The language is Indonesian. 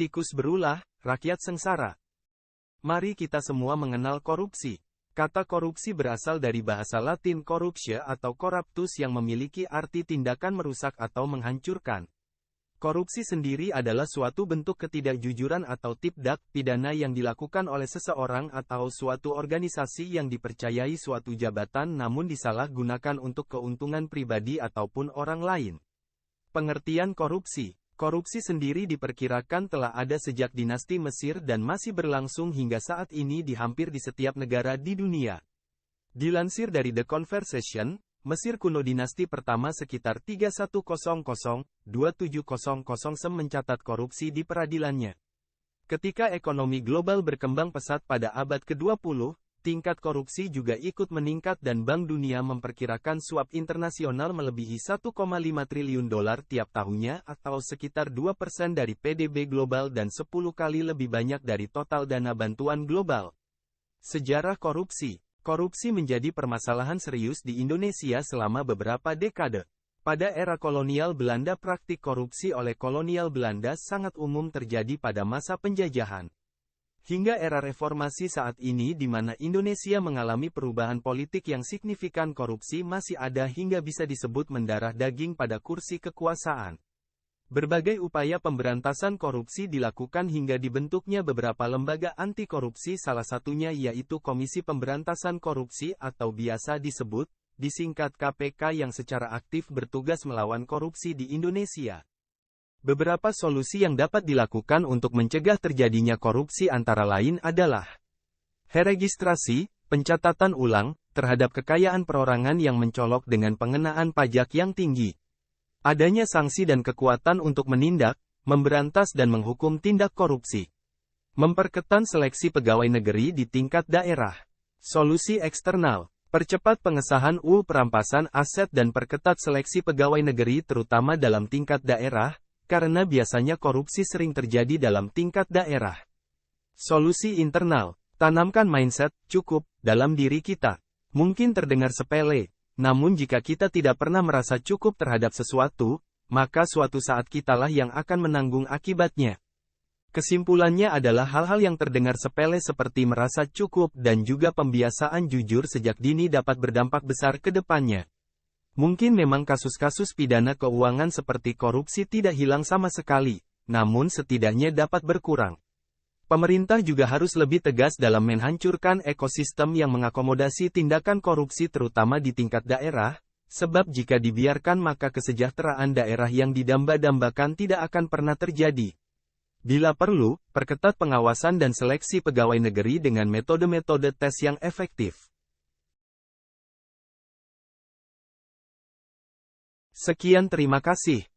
Tikus berulah, rakyat sengsara. Mari kita semua mengenal korupsi. Kata korupsi berasal dari bahasa Latin corruptio atau corruptus yang memiliki arti tindakan merusak atau menghancurkan. Korupsi sendiri adalah suatu bentuk ketidakjujuran atau tindak pidana yang dilakukan oleh seseorang atau suatu organisasi yang dipercayai suatu jabatan namun disalahgunakan untuk keuntungan pribadi ataupun orang lain. Pengertian korupsi. Korupsi sendiri diperkirakan telah ada sejak dinasti Mesir dan masih berlangsung hingga saat ini di hampir di setiap negara di dunia. Dilansir dari The Conversation, Mesir kuno dinasti pertama sekitar 3100-2700 Sem mencatat korupsi di peradilannya. Ketika ekonomi global berkembang pesat pada abad ke-20, tingkat korupsi juga ikut meningkat dan Bank Dunia memperkirakan suap internasional melebihi 1,5 triliun dolar tiap tahunnya atau sekitar 2% dari PDB global dan 10 kali lebih banyak dari total dana bantuan global. Sejarah korupsi. Korupsi menjadi permasalahan serius di Indonesia selama beberapa dekade. Pada era kolonial Belanda, praktik korupsi oleh kolonial Belanda sangat umum terjadi pada masa penjajahan. Hingga era reformasi saat ini di mana Indonesia mengalami perubahan politik yang signifikan, korupsi masih ada hingga bisa disebut mendarah daging pada kursi kekuasaan. Berbagai upaya pemberantasan korupsi dilakukan hingga dibentuknya beberapa lembaga anti korupsi, salah satunya yaitu Komisi Pemberantasan Korupsi atau biasa disebut, disingkat KPK yang secara aktif bertugas melawan korupsi di Indonesia. Beberapa solusi yang dapat dilakukan untuk mencegah terjadinya korupsi antara lain adalah registrasi, pencatatan ulang, terhadap kekayaan perorangan yang mencolok dengan pengenaan pajak yang tinggi. Adanya sanksi dan kekuatan untuk menindak, memberantas dan menghukum tindak korupsi. Memperketat seleksi pegawai negeri di tingkat daerah. Solusi eksternal. Percepat pengesahan UU perampasan aset dan perketat seleksi pegawai negeri terutama dalam tingkat daerah, karena biasanya korupsi sering terjadi dalam tingkat daerah. Solusi internal. Tanamkan mindset, cukup, dalam diri kita. Mungkin terdengar sepele. Namun jika kita tidak pernah merasa cukup terhadap sesuatu, maka suatu saat kitalah yang akan menanggung akibatnya. Kesimpulannya adalah hal-hal yang terdengar sepele seperti merasa cukup dan juga pembiasaan jujur sejak dini dapat berdampak besar ke depannya. Mungkin memang kasus-kasus pidana keuangan seperti korupsi tidak hilang sama sekali, namun setidaknya dapat berkurang. Pemerintah juga harus lebih tegas dalam menghancurkan ekosistem yang mengakomodasi tindakan korupsi terutama di tingkat daerah, sebab jika dibiarkan maka kesejahteraan daerah yang didamba-dambakan tidak akan pernah terjadi. Bila perlu, perketat pengawasan dan seleksi pegawai negeri dengan metode-metode tes yang efektif. Sekian, terima kasih.